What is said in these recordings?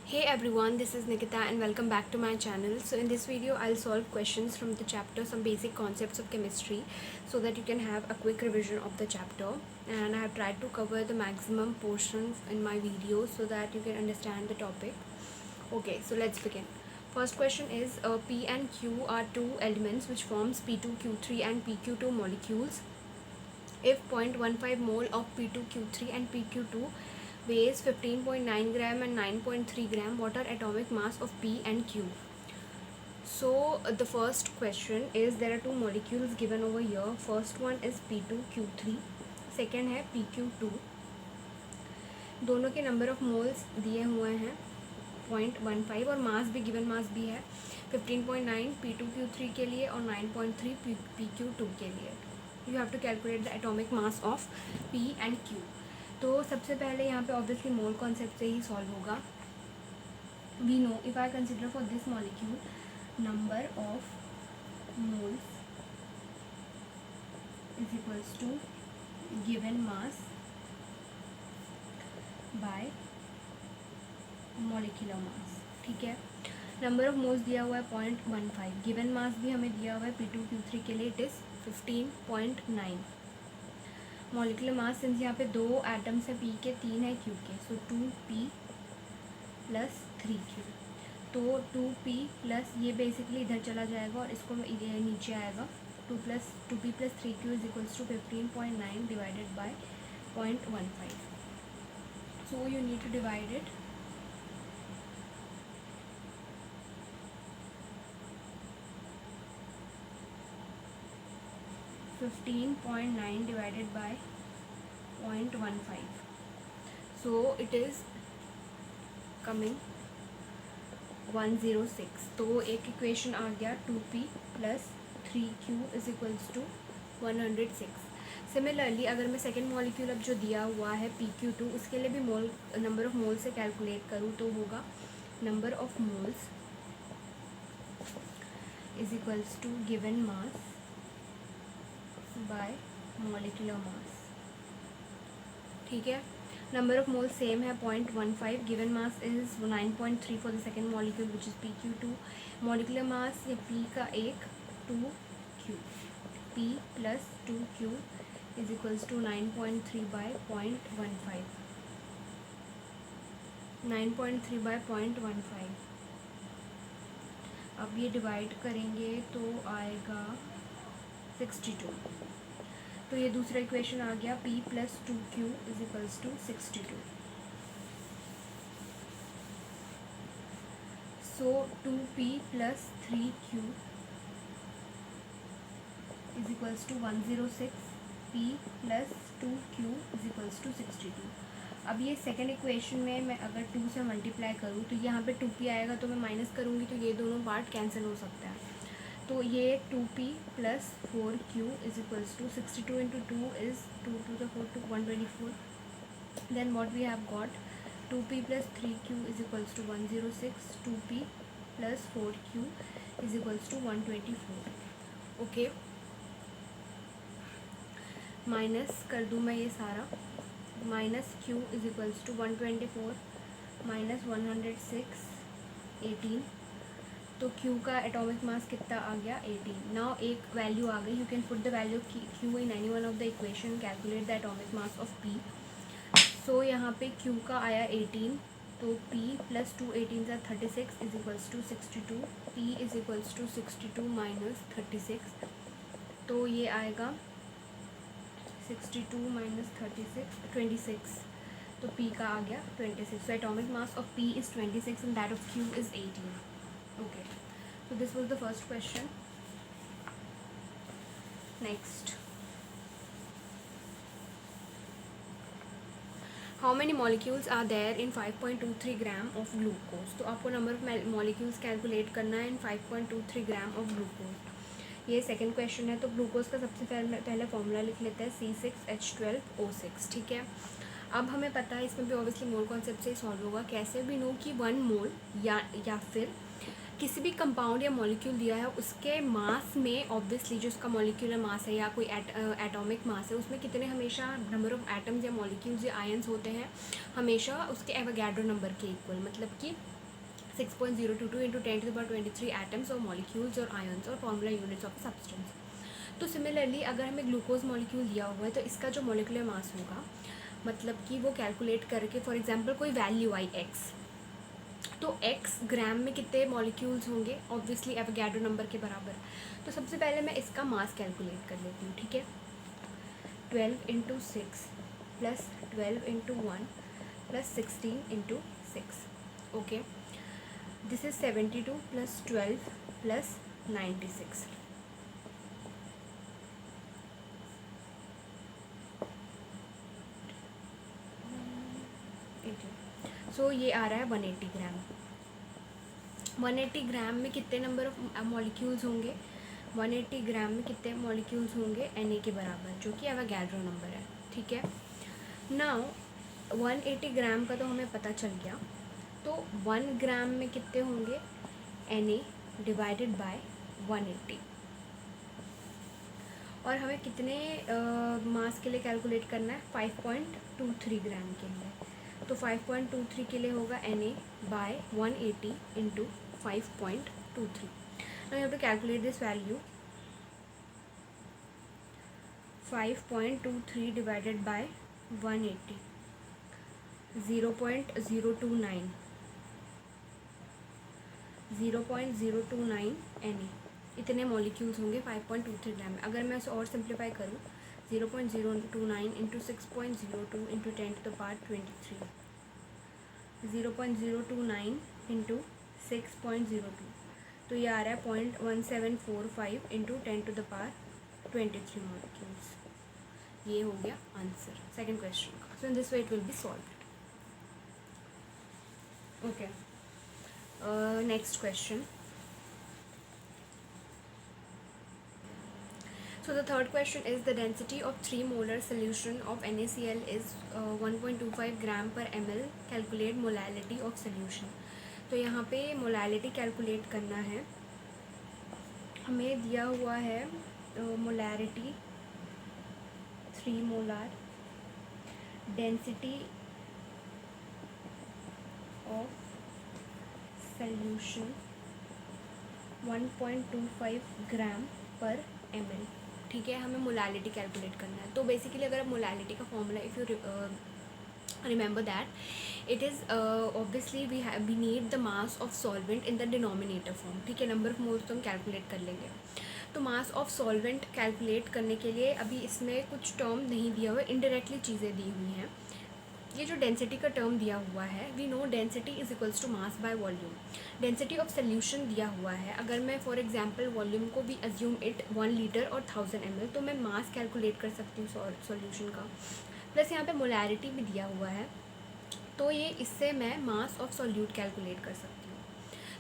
Hey everyone, this is Nikita and welcome back to my channel. So in this video I'll solve questions from the chapter Some Basic Concepts of Chemistry so that you can have a quick revision of the chapter, and I have tried to cover the maximum portions in my video so that you can understand the topic. Okay, so let's begin. First question is P and Q are two elements which forms P2Q3 and PQ2 molecules. If 0.15 mole of P2Q3 and PQ2 weighs 15.9 gram and 9.3 gram, what are atomic mass of P and Q? So the first question is, there are two molecules given over here. First one is P2Q3, second है PQ2. दोनों के number of moles दिए हुए हैं 0.15 और मास भी given mass भी है 15.9 P2Q3 के लिए और 9.3 PQ2 के लिए. You have to calculate the atomic mass of P and Q. तो सबसे पहले यहाँ पे ऑब्वियसली मोल कॉन्सेप्ट से ही सॉल्व होगा. We know if I consider for this molecule number of moles is equals to given mass by molecular mass. ठीक है, नंबर ऑफ मोल्स दिया हुआ है 0.15. गिवन मास भी हमें दिया हुआ है P2Q3 के लिए, it is 15.9. Molecular mass since यहाँ पे दो एटम्स है P के, तीन है Q के, सो 2P प्लस 3Q. तो 2P प्लस ये बेसिकली इधर चला जाएगा और इसको नीचे आएगा. 2P plus 3Q is equals to 15.9 divided by 0.15. So you need to divide it. (15.9 divided by 0.15). So it is coming 106. तो एक इक्वेशन आ गया 2P plus 3Q is equals to 106. Similarly अगर मैं सेकेंड मॉलिक्यूल अब जो दिया हुआ है PQ2, उसके लिए भी मोल नंबर ऑफ मोल से कैलकुलेट करूँ तो होगा number of moles is equals to given mass by molecular mass. ठीक है, नंबर ऑफ मोल सेम है 0.15. Given mass is 9.3 for the second molecule which is PQ2. Molecular mass ये P का 1 2Q. P plus 2Q is equals to 9.3 by 0.15. 9.3 by 0.15. अब ये divide करेंगे तो आएगा 62. तो ये दूसरा इक्वेशन आ गया P plus 2Q is equals to 62. So 2P plus 3Q is equals to 106. P plus 2Q is equals to 62. अब ये सेकेंड इक्वेशन में मैं अगर 2 से मल्टीप्लाई करूँ तो यहाँ पे 2P आएगा, तो मैं माइनस करूँगी तो ये दोनों पार्ट कैंसिल हो सकता है. तो ये 2P plus 4Q is equals to 62 into 2 is 2 to the 4 to 124. Then what we have got 2P plus 3Q is equals to 106. 2P plus 4Q is equals to 124. Okay, minus कर दूँ मैं ये सारा. Minus Q is equals to 124 minus 106 18. तो Q का atomic mass कितना आ गया 18. Now एक वैल्यू आ गई, you can put the value Q in any one of the equation, calculate the atomic mass of P. So यहाँ पे Q का आया 18, तो P plus 2 18 36 is equals to 62. P is equals to 62 minus 36, तो ये आएगा 62 माइनस 36 26. तो P का आ गया 26. So atomic mass of P is 26 and that of Q is 18. Okay, so this was the first question. Next, how many molecules are there in 5.23 gram of glucose? तो आपको number of molecules calculate करना है in 5.23 gram of glucose. ये second question है. तो glucose का सबसे पहले फॉर्मूला लिख लेते हैं C6H12O6. ठीक है, अब हमें पता है इसमें भी ऑब्वियसली मोल कॉन्सेप्ट से ही सॉल्व होगा. कैसे भी नो कि 1 मोल या फिर किसी भी कंपाउंड या मॉलिक्यूल दिया है उसके मास में ऑब्वियसली जो उसका मॉलिक्यूलर मास है या कोई एटॉमिक मास है उसमें कितने हमेशा नंबर ऑफ एटम्स या मॉलिक्यूल्स या आयंस होते हैं हमेशा उसके एवोगैड्रो नंबर के इक्वल. मतलब कि 6.022 इंटू 10⁻23 एटम्स और मॉलिक्यूल्स और आयन्स और फॉर्मूला यूनिट्स ऑफ सब्सटेंस। तो सिमिलरली अगर हमें ग्लूकोज मॉलिक्यूल दिया हुआ है तो इसका जो मॉलिक्यूलर मास होगा, मतलब कि वो कैलकुलेट करके फॉर एग्जांपल कोई वैल्यू आई एक्स, तो x ग्राम में कितने मॉलिक्यूल्स होंगे, ऑब्वियसली एवोगैड्रो नंबर के बराबर। तो सबसे पहले मैं इसका मास कैलकुलेट कर लेती हूँ, ठीक है। 12 into 6 plus 12 into 1 plus 16 into 6, okay. This is 72 plus 12 plus 96। सो ये आ रहा है 180 ग्राम। 180 ग्राम में कितने नंबर ऑफ मॉलिक्यूल्स होंगे, 180 ग्राम में कितने मॉलिक्यूल्स होंगे Na के बराबर, जो कि एवोगैड्रो नंबर है, ठीक है। नाउ 180 ग्राम का तो हमें पता चल गया, तो 1 ग्राम में कितने होंगे Na डिवाइडेड बाय 180। और हमें कितने मास के लिए कैलकुलेट करना है, 5.23 ग्राम के लिए। तो 5.23 के लिए होगा Na by 180 into 5.23। Now you have to calculate this value. 5.23 divided by 180, 0.029, 0.029 Na, इतने मॉलिक्यूल्स होंगे 5.23 ग्राम में। अगर मैं उसे और सिंप्लीफाई करूँ, 0.029 इंटू 6.02 इंटू 10⁻23, 0.029 इंटू 6.02, तो ये आ रहा है 0.1745 इंटू 10⁻23 मॉलिक्यूल्स। ये हो गया आंसर सेकंड क्वेश्चन का। So in this way it will be solved, okay. Next question. So the third question is the density of 3 molar solution of NaCl is 1.25 gram per ml. Calculate molality of solution. तो यहाँ पे molality calculate करना है। हमें दिया हुआ है molarity 3 molar, density of solution 1.25 ग्राम पर ml, ठीक है। हमें मोलालिटी कैलकुलेट करना है। तो बेसिकली अगर आप मोलालिटी का formula, if you remember that it is obviously we need the mass of solvent in the denominator form, ठीक है। नंबर ऑफ मोल्स तो हम कैलकुलेट कर लेंगे। तो मास ऑफ सॉल्वेंट कैलकुलेट करने के लिए अभी इसमें कुछ टर्म नहीं दिया हुआ, इनडायरेक्टली चीज़ें दी हुई हैं। ये जो डेंसिटी का टर्म दिया हुआ है, we know density is equals to mass by volume. Density of solution दिया हुआ है, अगर मैं फॉर एग्जांपल वॉल्यूम को भी अज्यूम इट 1 लीटर और 1000 ml, तो मैं मास कैलकुलेट कर सकती हूँ सॉल्यूशन का। प्लस यहाँ पे मोलारिटी भी दिया हुआ है, तो ये इससे मैं मास ऑफ सॉल्यूट कैलकुलेट कर सकती हूँ।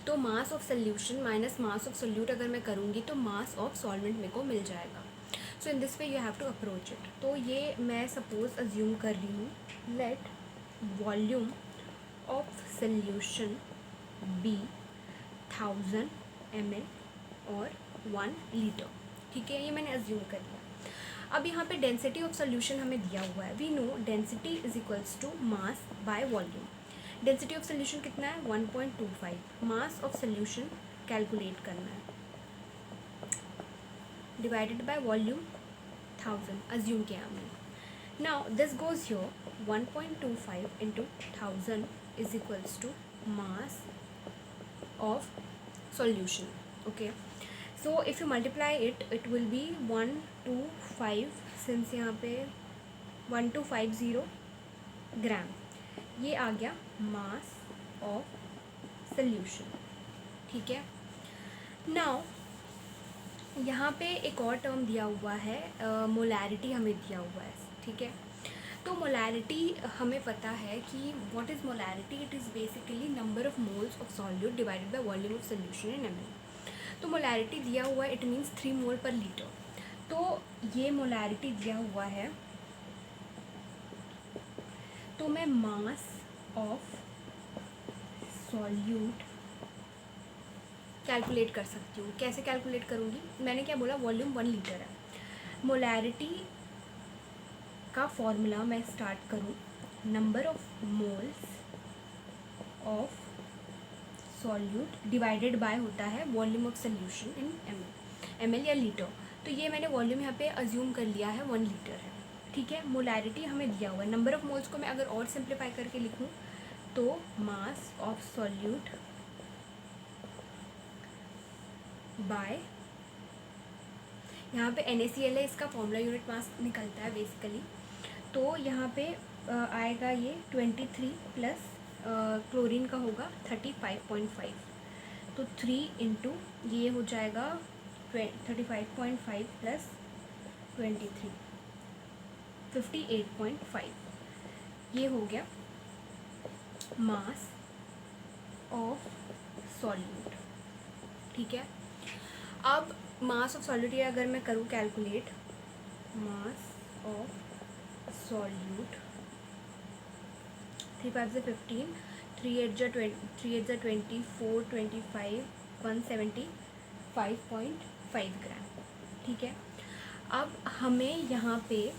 तो मास of solution minus mass of solute अगर मैं करूँगी तो मास ऑफ सॉल्वेंट मेरे को मिल जाएगा। So in this way you have to approach it. तो ये मैं सपोज अज्यूम कर रही हूँ, let volume of solution be 1000 ml और 1 लीटर, ठीक है। ये मैंने अज्यूम कर लिया। अब यहाँ पे डेंसिटी ऑफ सॉल्यूशन हमें दिया हुआ है, we know density is equals to mass by volume. Density of solution कितना है, 1.25। मास ऑफ सॉल्यूशन कैलकुलेट करना है, डिवाइडेड बाय वॉल्यूम 1000 अज्यूम किया हमने। Now this goes here, 1.25 into 1000 is equals to mass of solution, okay. So if you multiply it, it will be 125, since यहाँ पे 1250 ग्राम, ये आ गया मास ऑफ सॉल्यूशन, ठीक है। नाउ यहाँ पे एक और टर्म दिया हुआ है, मोलारिटी हमें दिया हुआ है, ठीक है। तो मोलारिटी हमें पता है कि what is molarity, it is basically number of moles of solute divided by volume of solution in ml। तो मोलारिटी दिया हुआ है, इट मीन्स 3 मोल पर लीटर। तो ये मोलारिटी दिया हुआ है, तो मैं मास ऑफ सॉल्यूट कैलकुलेट कर सकती हूँ। कैसे कैलकुलेट करूँगी, मैंने क्या बोला, वॉल्यूम 1 लीटर है। मोलारिटी का फॉर्मूला मैं स्टार्ट करूँ, number of moles of solute divided by होता है volume of solution in ml या लीटर। तो ये मैंने वॉल्यूम यहाँ पे अज्यूम कर लिया है 1 लीटर है, ठीक है। मोलैरिटी हमें दिया हुआ है। नंबर ऑफ मोल्स को मैं अगर और सिंप्लीफाई करके लिखूँ तो मास ऑफ सॉल्यूट बाय, यहाँ पे NaCl है, इसका फॉर्मूला यूनिट मास निकलता है बेसिकली। तो यहाँ पे आएगा ये 23 प्लस क्लोरीन का होगा 35.5, तो 3 इंटू ये हो जाएगा 35.5 प्लस 23 58.5, ये हो गया मास ऑफ सॉल्यूट, ठीक है। अब मास ऑफ सॉल्यूट ये अगर मैं करूँ कैलकुलेट, मास ऑफ सॉल्यूट 3 5 से 15, 3 8 जा 24, 25, 175.5 ग्राम, ठीक है। अब हमें यहाँ पे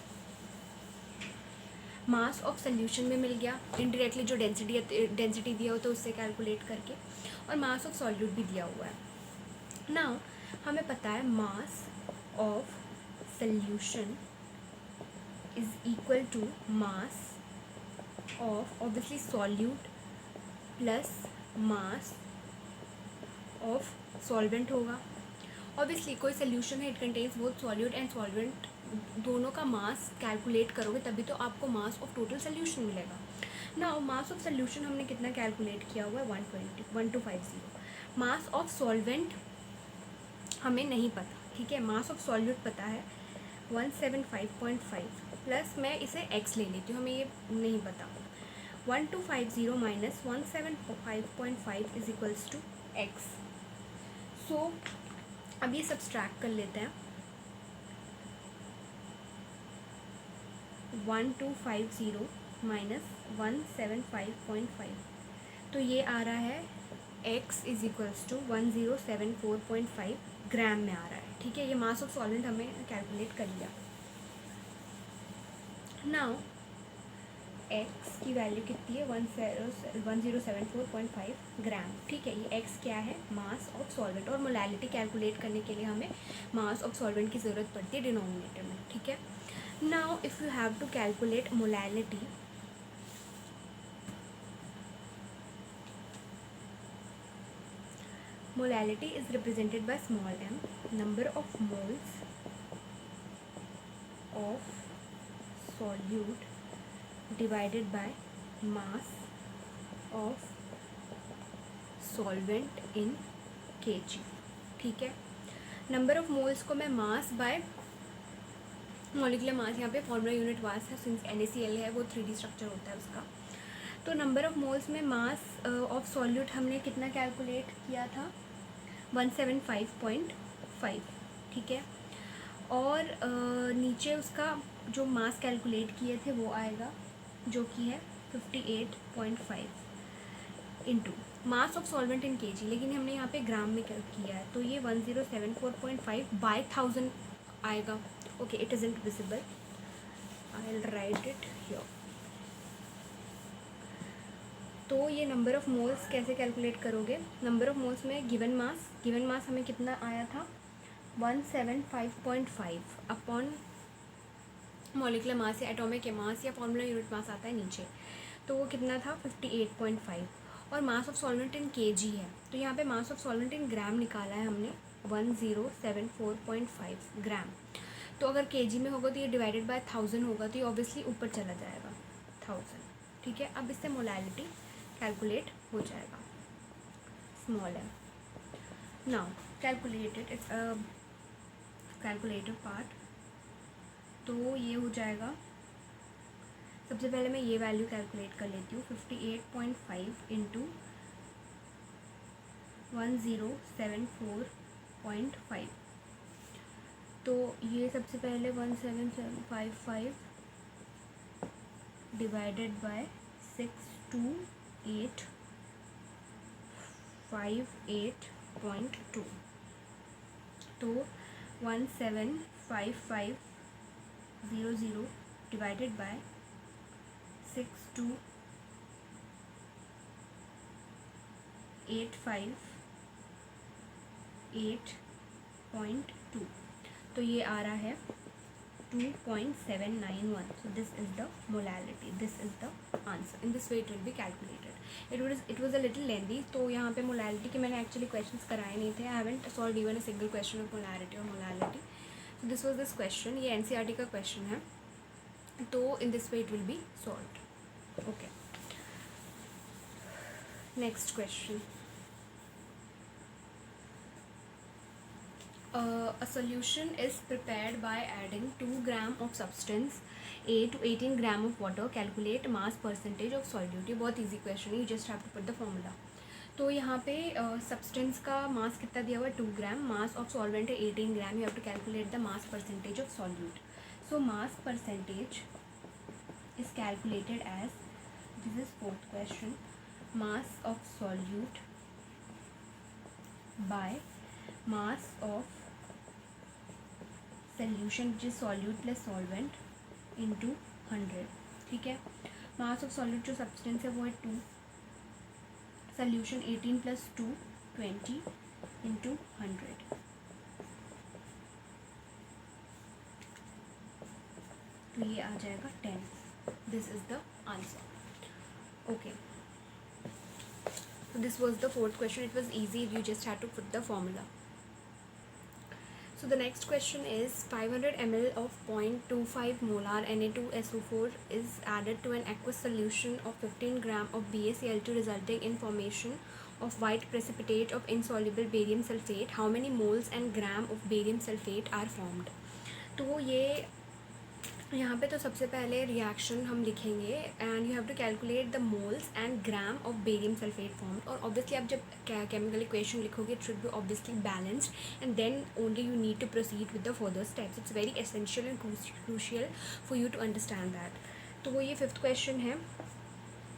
मास ऑफ सोल्यूशन में मिल गया इनडायरेक्टली, जो डेंसिटी दिया होता है उससे कैलकुलेट करके, और मास ऑफ सॉल्यूट भी दिया हुआ है। नाउ हमें पता है mass of solution is equal to mass of obviously solute plus mass of solvent होगा। ऑब्वियसली कोई सोल्यूशन है, it contains both solute and solvent, दोनों का मास कैलकुलेट करोगे तभी तो आपको मास ऑफ टोटल सोल्यूशन मिलेगा। नाउ मास ऑफ सोल्यूशन हमने कितना कैलकुलेट किया हुआ है 1250। मास ऑफ सॉल्वेंट हमें नहीं पता, ठीक है। मास ऑफ सॉल्यूट पता है 175.5, प्लस मैं इसे x ले लेती हूँ, हमें ये नहीं पता। 1250 minus 175.5 is equals to x। So अब ये सब्सट्रैक्ट कर लेते हैं। 1250 माइनस 175.5, तो ये आ रहा है x इज इक्वल्स टू 1074.5 ग्राम में आ रहा है, ठीक है। ये मास ऑफ सॉल्वेंट हमें कैलकुलेट कर लिया। नाउ x की वैल्यू कितनी है 1074.5 ग्राम, ठीक है। ये x क्या है, मास ऑफ सॉल्वेंट, और मोलैलिटी कैलकुलेट करने के लिए हमें मास ऑफ सॉल्वेंट की ज़रूरत पड़ती है डिनोमिनेटर में, ठीक है। Now if you have to calculate molality, molality is represented by small m, number of moles of solute divided by mass of solvent in kg, ठीक है। नंबर ऑफ मोल्स को मैं मास बाय मॉलिकुलर मास, यहाँ पे formula unit mass है, since NaCl है वो 3D structure होता है उसका। तो नंबर ऑफ मोल्स में मास ऑफ सॉल्यूट हमने कितना कैलकुलेट किया था 175.5, ठीक है। और नीचे उसका जो मास कैलकुलेट किए थे वो आएगा जो कि है 58.5 into mass of solvent in KG, लेकिन हमने यहाँ पे ग्राम में किया है, तो ये 1074.5 बाय 1000 आएगा। Okay, it isn't visible, I will write it here. तो ये नंबर ऑफ़ मोल्स कैसे कैलकुलेट करोगे, नंबर ऑफ़ मोल्स में गिवन मास हमें कितना आया था 175.5 अपॉन मॉलिकुलर मास या एटॉमिक मास या फॉर्मूला यूनिट मास आता है नीचे, तो वो कितना था 58.5, और मास ऑफ सॉल्वेंट इन केजी है, तो यहाँ पे मास ऑफ सॉल्वेंट इन ग्राम निकाला है हमने 1074.5 ग्राम। तो अगर केजी में होगा तो ये डिवाइडेड बाय 1000 होगा, तो ये ऑब्वियसली ऊपर चला जाएगा 1000, ठीक है। अब इससे मोलैलिटी कैलकुलेट हो जाएगा, स्मॉल है। Now calculated, it's calculative part, तो ये हो जाएगा। सबसे पहले मैं ये वैल्यू कैलकुलेट कर लेती हूँ 58.5 इंटू 1074.5, तो ये सबसे पहले 17755 डिवाइडेड बाय 62858.2, तो 17550 डिवाइडेड बाय 62858.2 858.2, तो ये आ रहा है 2.791. So this is the molality. This is the answer. In this way it will be calculated. It was a little lengthy. तो यहाँ पे molality के मैंने actually questions कराए नहीं थे. I haven't solved even a single question of molarity or molality. So this was this question. ये NCERT का question है. तो in this way it will be solved. Okay. Next question. A solution is prepared by adding 2 gram of substance A to 18 gram of water. Calculate mass percentage of solute. ये बहुत easy question है. You just have to put the formula. तो यहाँ पे substance का mass कितना दिया हुआ है 2 gram. Mass of solvent है 18 gram. You have to calculate the mass percentage of solute. So mass percentage is calculated as, this is fourth question, mass of solute by mass of solution, which is solute plus solvent, into 100. ठीक है. mass of solute जो substance है वो है 2, solution 18 plus 2 20 into 100. तो ये आ जाएगा 10. This is the answer. Okay. So this was the fourth question. It was easy. You just had to put the formula. So the next question is 500 ml of 0.25 molar Na2SO4 is added to an aqueous solution of 15 gram of BaCl2, resulting in formation of white precipitate of insoluble barium sulfate. How many moles and gram of barium sulfate are formed? तो ये यहाँ पे तो सबसे पहले reaction हम लिखेंगे and you have to calculate the moles and gram of barium sulphate form. और ऑब्वियसली आप जब केमिकल इक्वेशन लिखोगे it should be obviously balanced and then only you need to proceed with the further steps. It's very essential and crucial for you to understand that. तो वो ये fifth question है.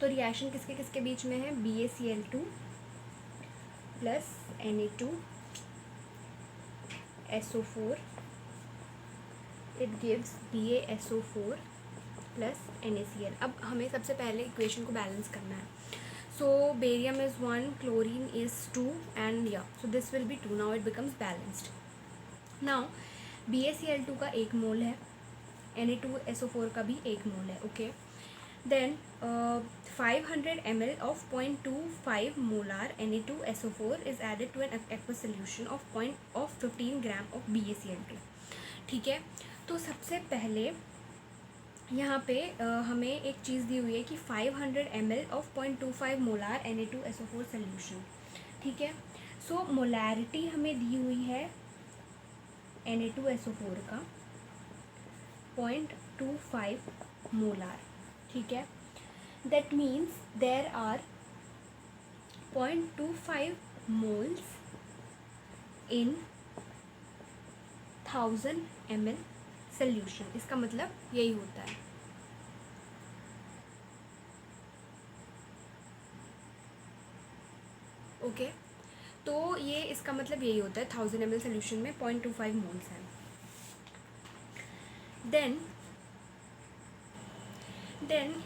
तो reaction किसके किसके बीच में है? BaCl2 plus Na2SO4. It gives BaSO4 plus NaCl. अब हमें सबसे पहले इक्वेशन को बैलेंस करना है. So barium is 1, chlorine is 2 and या so this will be 2. Now it becomes balanced. Now BaCl2 का 1 मोल है, Na2SO4 का भी 1 मोल है. Okay. Then 500 ml of 0.25 molar Na2SO4 is added to an aqueous solution of 15 gram of BaCl2. ठीक है. तो सबसे पहले यहाँ पे हमें एक चीज़ दी हुई है कि 500 ml of 0.25 molar Na2SO4 solution. ठीक है. सो मोलैरिटी हमें दी हुई है Na2SO4 का 0.25 मोलार. ठीक है. That means there are 0.25 moles in 1000 ml solution. इसका मतलब यही होता है. ओके. तो ये इसका मतलब यही होता है 1000 ml सोल्यूशन में 0.25 मोल्स हैं. देन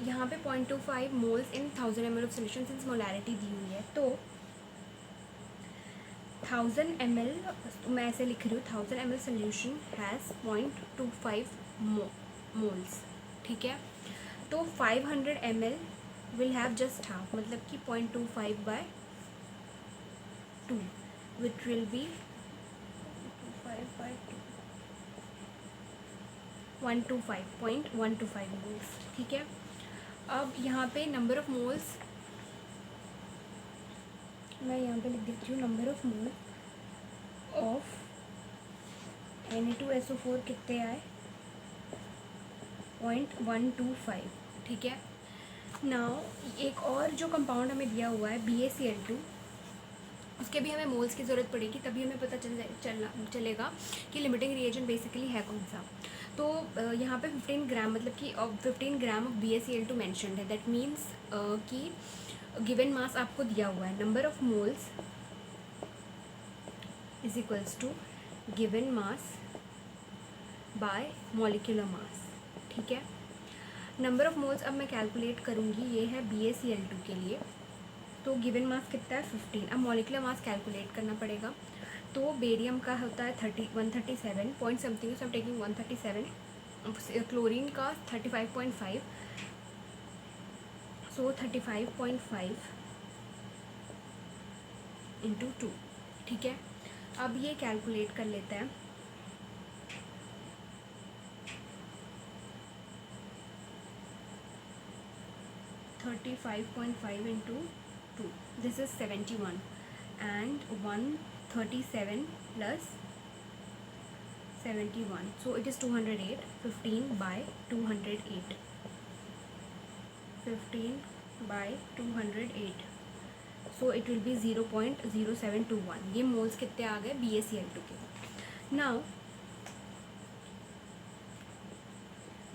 यहाँ पे 0.25 moles in 1000 ml of solution since molarity दी हुई है. तो 1000 ml, मैं ऐसे लिख रही हूँ, 1000 ml सोल्यूशन हैज़ 0.25 मोल्स. ठीक है. तो 500 ml will have just half, मतलब कि 0.25 by 2 which will be 0.125 moles. ठीक है. अब यहाँ पे नंबर ऑफ मोल्स मैं यहाँ पे लिख देती हूँ. Number of mole of Na2SO4 कितने आए? 0.125. ठीक है. नाउ एक और जो कंपाउंड हमें दिया हुआ है BaCl2, उसके भी हमें मोल्स की ज़रूरत पड़ेगी, तभी हमें पता चलेगा कि लिमिटिंग रिएजेंट बेसिकली है कौन सा. तो यहाँ पे 15 ग्राम, मतलब कि 15 ग्राम ऑफ BaCl2 मेंशन्ड है. दैट मीन्स कि गिवन मास आपको दिया हुआ है. Number of moles is equals to given mass by molecular mass. ठीक है. नंबर ऑफ मोल्स अब मैं कैलकुलेट करूँगी. ये है BaCl2 के लिए. तो गिवन मास कितना है 15। अब मॉलिकुलर मास कैलकुलेट करना पड़ेगा। तो बेरियम का होता है 137 point something, so taking 137। Chlorine का 35.5, सो 35.5 इंटू 2। ठीक है, अब ये कैलकुलेट कर लेते हैं। Thirty 5.5 into 2, this is 71 and 137 plus 71, so it is 208, 15 by 208, 15 by 208, so it will be 0.0721। ये मोल्स कितने आ गए BaCl2 के। नाउ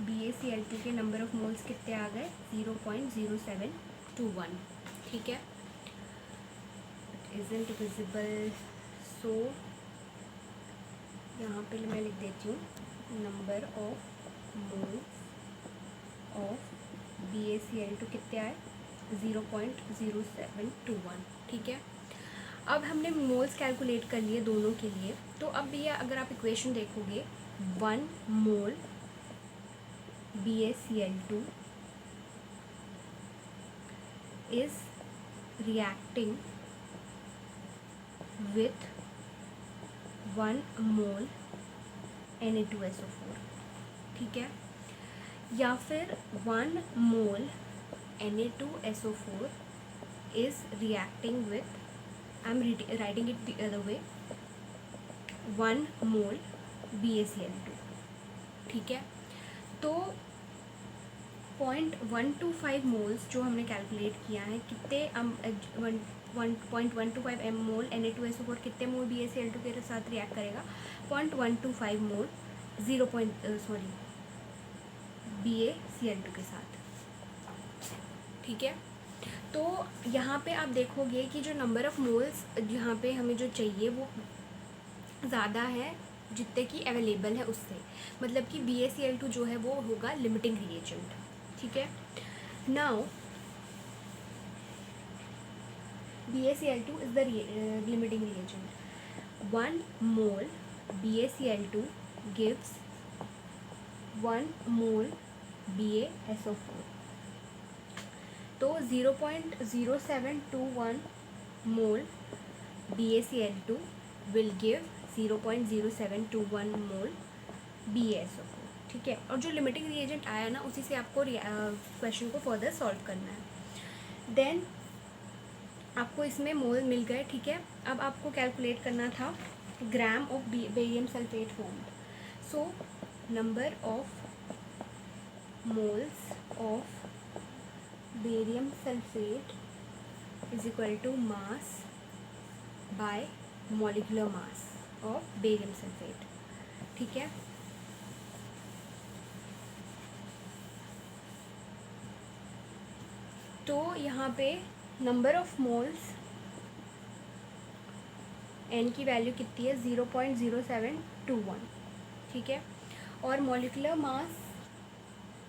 BaCl2 के नंबर ऑफ मोल्स कितने आ गए 0.0721। ठीक है, इजंट विजिबल, सो यहाँ पे मैं लिख देती हूँ number of moles of BaCl2 कितने आए 0.0721। ठीक है, अब हमने मोल्स कैलकुलेट कर लिए दोनों के लिए। तो अब ये अगर आप इक्वेशन देखोगे 1 मोल BaCl2 is reacting with 1 mole Na2SO4। ठीक है, या फिर 1 mole Na2SO4 is reacting with, I'm writing it the other way, 1 mole BaCl2। ठीक है, तो 0.125 मोल्स जो हमने कैलकुलेट किया है कितने 1.125 मोल Na2SO4 कितने मोल BaCl2 के साथ रिएक्ट करेगा 0.125 मोल BaCl2 के साथ। ठीक है, तो यहाँ पे आप देखोगे कि जो नंबर ऑफ मोल्स यहाँ पे हमें जो चाहिए वो ज़्यादा है जितने की अवेलेबल है उससे, मतलब कि BaCl2 जो है वो होगा लिमिटिंग रिएजेंट। ठीक है, now BaCl2 is the limiting reagent. 1 mole BaCl2 gives 1 mole BaSO4। तो 0.0721 मोल BaCl2 will give 0.0721 mole BaSO4। ठीक है, और जो लिमिटिंग रिएजेंट आया ना उसी से आपको क्वेश्चन को फर्दर सॉल्व करना है। देन आपको इसमें मोल मिल गए। ठीक है, अब आपको कैलकुलेट करना था gram of barium sulphate formed. So number of moles of barium sulphate is equal to mass by molecular mass of barium sulphate. ठीक है, तो यहाँ पे नंबर ऑफ मोल्स n की वैल्यू कितनी है 0.0721। ठीक है, और मॉलिक्यूलर मास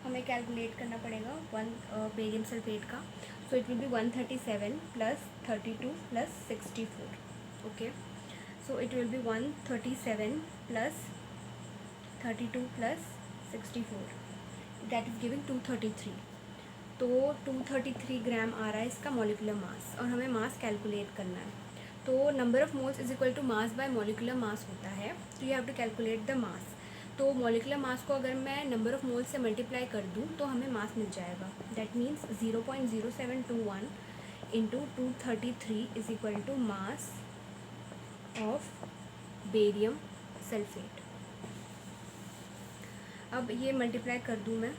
हमें कैलकुलेट करना पड़ेगा बेरियम सल्फेट का। So it will B 137 plus 32 plus 64। Okay, so it will B 137 plus 32 plus 64, that is giving 233। तो 233 ग्राम आ रहा है इसका मॉलिक्यूलर मास, और हमें मास कैलकुलेट करना है। तो number of moles is equal to mass by molecular mass होता है, तो you have to calculate the mass. तो मॉलिक्यूलर मास को अगर मैं नंबर ऑफ मोल्स से मल्टीप्लाई कर दूँ तो हमें मास मिल जाएगा। That means 0.0721 into 233 is equal to mass of barium sulphate. अब ये मल्टीप्लाई कर दूँ मैं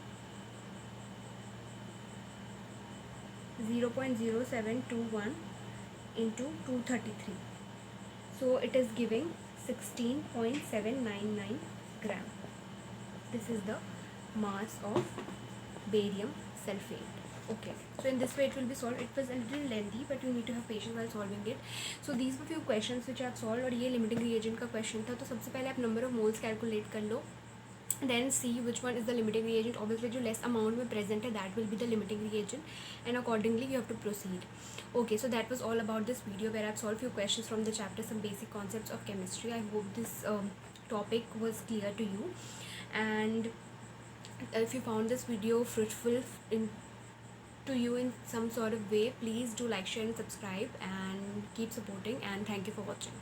0.0721 into 233, so it is giving 16.799 gram. This is the mass of barium sulfate. Okay, so in this way it will be solved. It was a little lengthy but you need to have patience while solving it. So these were few questions which I have solved, और ये limiting reagent का question था। तो सबसे पहले आप number of moles calculate कर लो, then see which one is the limiting reagent. Obviously जो less amount में present है that will be the limiting reagent, and accordingly you have to proceed. Okay, so that was all about this video where I've solved few questions from the chapter Some Basic Concepts of Chemistry. I hope this topic was clear to you, and if you found this video fruitful in to you in some sort of way, please do like, share and subscribe, and keep supporting, and thank you for watching.